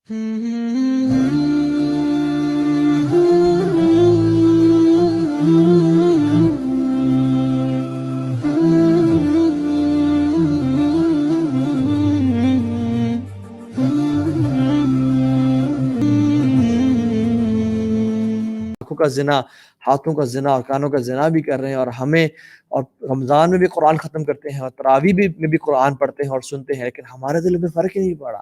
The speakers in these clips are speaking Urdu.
آنکھوں کا زنا، ہاتھوں کا زنا اور کانوں کا زنا بھی کر رہے ہیں، اور ہمیں اور رمضان میں بھی قرآن ختم کرتے ہیں اور تراویح میں بھی قرآن پڑھتے ہیں اور سنتے ہیں، لیکن ہمارے دل میں فرق ہی نہیں پڑا۔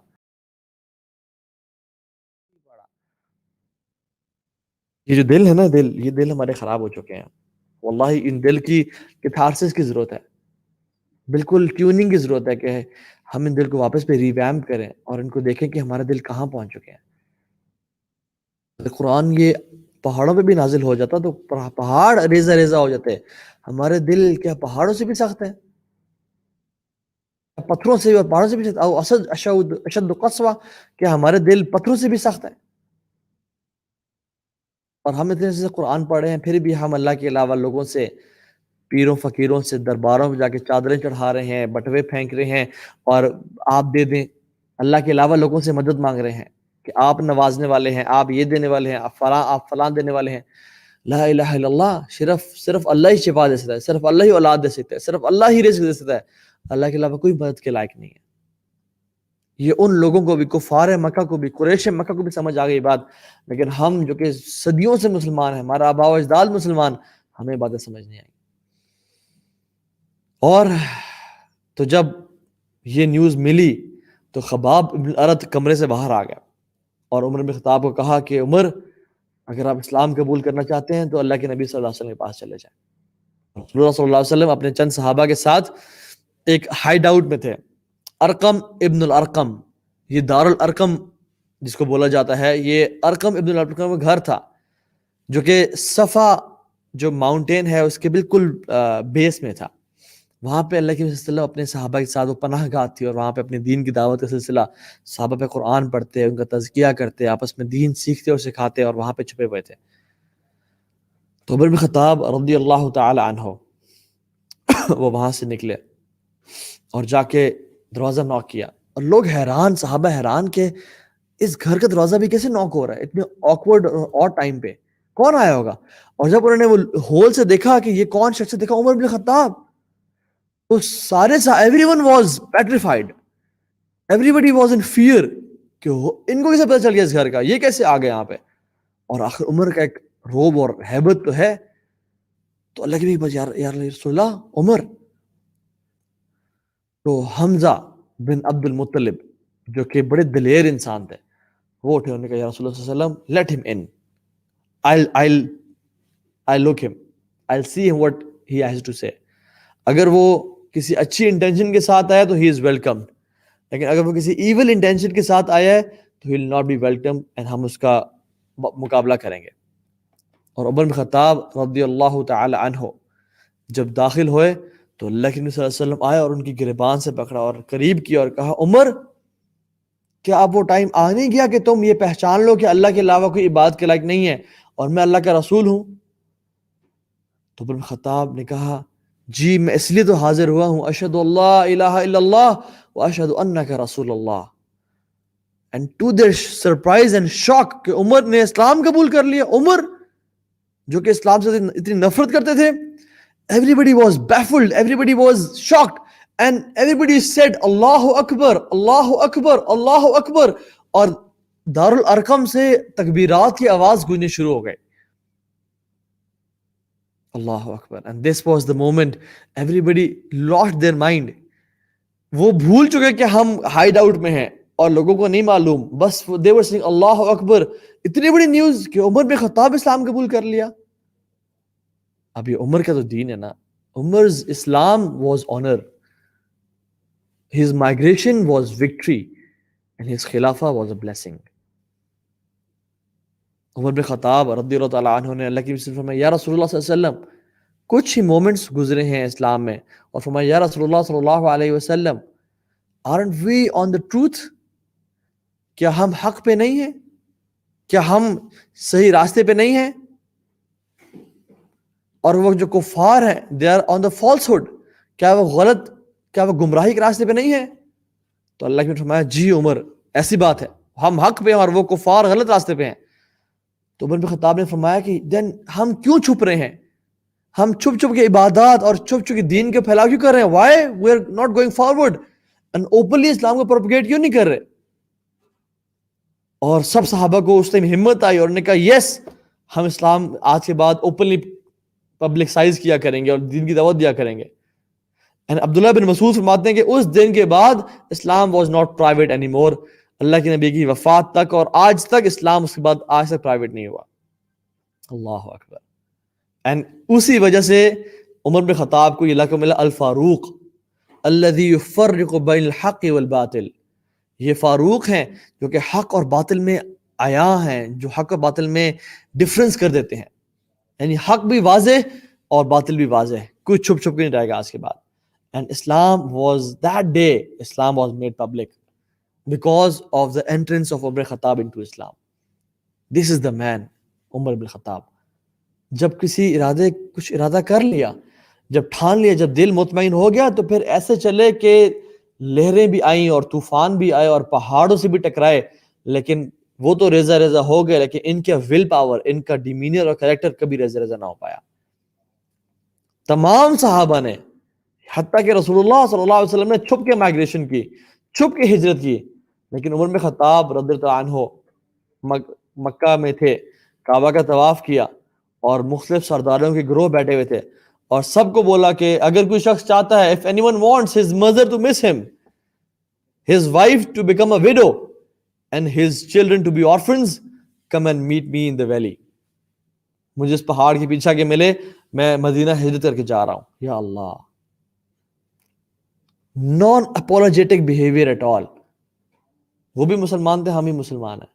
یہ جو دل ہے نا، یہ دل ہمارے خراب ہو چکے ہیں واللہ۔ ان دل کی کتھارسس کی ضرورت ہے، بالکل ٹیوننگ کی ضرورت ہے کہ ہم ان دل کو واپس پہ ریویمپ کریں اور ان کو دیکھیں کہ ہمارے دل کہاں پہنچ چکے ہیں۔ قرآن یہ پہاڑوں پہ بھی نازل ہو جاتا تو پہاڑ ریزہ ریزہ ہو جاتے، ہمارے دل کیا پہاڑوں سے بھی سخت ہے؟ پتھروں سے اور پہاڑوں سے بھی سخت، او اشد قسوہ، کہ ہمارے دل پتھروں سے بھی سخت ہے۔ اور ہم اتنے سے قرآن پڑھ رہے ہیں، پھر بھی ہم اللہ کے علاوہ لوگوں سے، پیروں فقیروں سے درباروں میں جا کے چادریں چڑھا رہے ہیں، بٹوے پھینک رہے ہیں اور آپ دے دیں، اللہ کے علاوہ لوگوں سے مدد مانگ رہے ہیں کہ آپ نوازنے والے ہیں، آپ یہ دینے والے ہیں، آپ فلاں دینے والے ہیں۔ لا الہ الا اللہ، صرف اللہ ہی شفا دے سکتا ہے، صرف اللہ ہی اولاد دے سکتا ہے، صرف اللہ ہی رزق دے سکتا ہے، اللہ کے علاوہ کوئی مدد کے لائق نہیں ہے۔ یہ ان لوگوں کو بھی، کفار مکہ کو بھی، قریش مکہ کو بھی سمجھ آ گئی بات، لیکن ہم جو کہ صدیوں سے مسلمان ہیں، ہمارا آباء و اجداد مسلمان، ہمیں باتیں سمجھ نہیں آئی۔ اور تو جب یہ نیوز ملی تو خباب بن ارت کمرے سے باہر آ گیا اور عمر بن خطاب کو کہا کہ عمر، اگر آپ اسلام قبول کرنا چاہتے ہیں تو اللہ کے نبی صلی اللہ علیہ وسلم کے پاس چلے جائیں۔ رسول اللہ صلی اللہ علیہ وسلم اپنے چند صحابہ کے ساتھ ایک ہائیڈ آؤٹ میں تھے، ارقم ابن الارقم، یہ دار الارقم جس کو بولا جاتا ہے، یہ ارقم ابن الارقم کا گھر تھا، جو کہ صفا جو ماؤنٹین ہے اس کے بالکل بیس میں تھا۔ وہاں پہ اللہ کے صلی اللہ علیہ وسلم اپنے صحابہ کے ساتھ، وہ پناہ گاہ تھی، اور وہاں پہ اپنے دین کی دعوت کا سلسلہ، صحابہ پہ قرآن پڑھتے، ان کا تزکیہ کرتے، آپس میں دین سیکھتے اور سکھاتے، اور وہاں پہ چھپے ہوئے تھے۔ تو عمر بن خطاب رضی اللہ تعالی عنہ وہ وہاں سے نکلے اور جا کے دروازہ نوک کیا، اور لوگ حیران، صحابہ حیران کہ اس گھر کا دروازہ بھی کیسے نوک ہو رہا ہے اتنے آکورڈ اور ٹائم پہ، کون آیا ہوگا؟ اور جب انہوں نے وہ ہول سے دیکھا کہ یہ کون شخص، دیکھا عمر بن خطاب، تو سارے everyone was petrified, everybody was in fear کہ ان کو کیسے پتہ چل گیا اس گھر کا، یہ کیسے آ گئے یہاں پہ؟ اور آخر عمر کا ایک روب اور ہیبت تو ہے، تو اللہ کے بھی بس، یا رسول اللہ عمر۔ تو حمزہ بن عبد المطلب جو کہ بڑے دلیر انسان تھے، وہ اٹھے، انہوں نے کہا یا رسول اللہ صلی اللہ علیہ وسلم let him in, I'll look him, I'll see him what he has to say۔ اگر وہ کسی اچھی انٹینشن کے ساتھ آیا تو he is welcomed، لیکن اگر وہ کسی ایول انٹینشن کے ساتھ آیا ہے تو he will not be welcomed، and ہم اس کا مقابلہ کریں گے۔ اور عمر بن خطاب رضی اللہ تعالی عنہ جب داخل ہوئے تو اللہ کے نبی صلی اللہ علیہ وسلم آئے اور ان کی گریبان سے پکڑا اور قریب کیا اور کہا عمر، کیا اب وہ ٹائم آ نہیں گیا کہ تم یہ پہچان لو کہ اللہ کے علاوہ کوئی عبادت کے لائق نہیں ہے اور میں اللہ کا رسول ہوں؟ تو عمر بن خطاب نے کہا جی، میں اس لیے تو حاضر ہوا ہوں، اشہد اللہ الہ الا اللہ و اشہد انک رسول اللہ۔ And to their surprise and shock کہ عمر نے اسلام قبول کر لیا، عمر جو کہ اسلام سے اتنی نفرت کرتے تھے۔ Everybody was baffled, everybody was shocked, and everybody said اللہ اکبر اللہ اکبر اللہ اکبر، اور دار الارقم سے تکبیرات کی آواز گونجنے شروع ہو گئے، اللہ اکبر۔ and this was the moment everybody lost their mind۔ وہ بھول چکے کہ ہم ہائیڈ آؤٹ میں ہیں اور لوگوں کو نہیں معلوم، بس they were saying اللہ اکبر۔ اتنی بڑی نیوز کہ عمر بن خطاب اسلام قبول کر لیا۔ اب یہ عمر کا تو دین ہے نا، عمر's اسلام was honor, his migration was victory, and his خلافہ was a blessing۔ عمر بن خطاب رضی اللہ تعالیٰ عنہ نے اللہ کی بسم فرمایا یا رسول اللہ صلی اللہ علیہ وسلم، کچھ ہی مومنٹس گزرے ہیں اسلام میں، اور فرمایا یا رسول اللہ صلی اللہ علیہ وسلم aren't we on the truth، کیا ہم حق پہ نہیں ہیں، کیا ہم صحیح راستے پہ نہیں ہیں؟ اور وہ جو کفار ہیں they are on the falsehood، کیا وہ غلط، کیا وہ گمراہی کے راستے پہ نہیں ہیں؟ تو اللہ نے فرمایا جی عمر، ایسی بات ہے، ہم حق پہ ہیں اور وہ کفار غلط راستے پہ ہیں. تو عمر بن خطاب نے فرمایا کہ دین ہم کیوں چھپ رہے ہیں؟ ہم چھپ چھپ کے عبادات اور چھپ چھپ کے دین کے پھیلاؤ کیوں کر رہے ہیں؟ Why we are not going forward and openly اسلام کو پروپیگیٹ کیوں نہیں کر رہے؟ اور سب صحابہ کو اس ٹائم ہمت آئی اور انہوں نے کہا یس ہم اسلام آج کے بعد اوپنلی پبلکسائز کیا کریں گے اور دین کی دعوت دیا کریں گے. اینڈ عبداللہ بن مسعود فرماتے ہیں کہ اس دن کے بعد اسلام was not private any more. اللہ کے نبی کی وفات تک اور آج تک اسلام اس کے بعد آج تک پرائیویٹ نہیں ہوا. اللہ اکبر. اینڈ اسی وجہ سے عمر بن خطاب کو یہ لقب ملا الفاروق الذی یفرق بین الحق والباطل. یہ فاروق ہیں جو کہ حق اور باطل میں عیا ہیں, جو حق اور باطل میں ڈفرنس کر دیتے ہیں. یعنی حق بھی واضح اور باطل بھی واضح, کوئی چھپ چھپ کے نہیں رہے گا آج کے بعد. And Islam was that day, Islam was made public because of the entrance of Umar Khattab into Islam. This is the man, Umar bin Khattab. جب کسی کچھ ارادہ کر لیا, جب ٹھان لیا, جب دل مطمئن ہو گیا, تو پھر ایسے چلے کہ لہریں بھی آئیں اور طوفان بھی آئے اور پہاڑوں سے بھی ٹکرائے, لیکن وہ تو ریزہ ریزہ ہو گئے, لیکن ان کا ول پاور, ان کا ڈیمینر اور کریکٹر کبھی ریزہ ریزہ نہ ہو پایا. تمام صحابہ نے, حتیٰ کہ رسول اللہ صلی اللہ علیہ وسلم نے چھپ کے مائگریشن کی, چھپ کے ہجرت کی, لیکن عمر بن خطاب رضی اللہ عنہ مکہ میں تھے, کعبہ کا طواف کیا اور مختلف سرداروں کے گروہ بیٹھے ہوئے تھے, اور سب کو بولا کہ اگر کوئی شخص چاہتا ہے, if anyone wants his mother to miss him, his wife to become a widow and his children to be orphans, come and meet me in the valley. مجھے اس پہاڑ کے پیچھے کے ملے, میں مدینہ ہجرت کر کے جا رہا ہوں. یا اللہ, non apologetic behaviour at all. وہ بھی مسلمان تھے, ہم ہی مسلمان ہیں,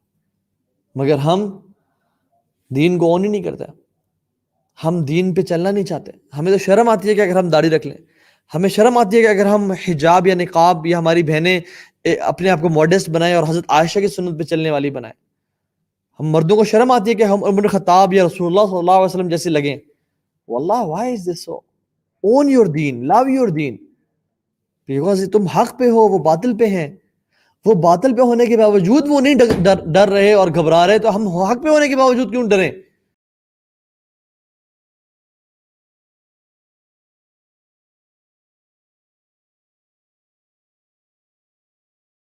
مگر ہم دین کو اون ہی نہیں کرتے, ہم دین پہ چلنا نہیں چاہتے. ہمیں تو شرم آتی ہے کہ اگر ہم داڑھی رکھ لیں, ہمیں شرم آتی ہے کہ اگر ہم حجاب یا نقاب یا ہماری بہنیں اپنے آپ کو ماڈسٹ بنائیں اور حضرت عائشہ کی سنت پہ چلنے والی بنائیں. ہم مردوں کو شرم آتی ہے کہ ہم عمر خطاب یا رسول اللہ صلی اللہ علیہ وسلم جیسے لگیں. واللہ why is this so? Own your deen, love your deen. Because تم حق پہ ہو, وہ باطل پہ ہیں. وہ باطل پہ ہونے کے باوجود وہ نہیں ڈر رہے اور گھبرا رہے, تو ہم حق پہ ہونے کے باوجود کیوں ڈریں؟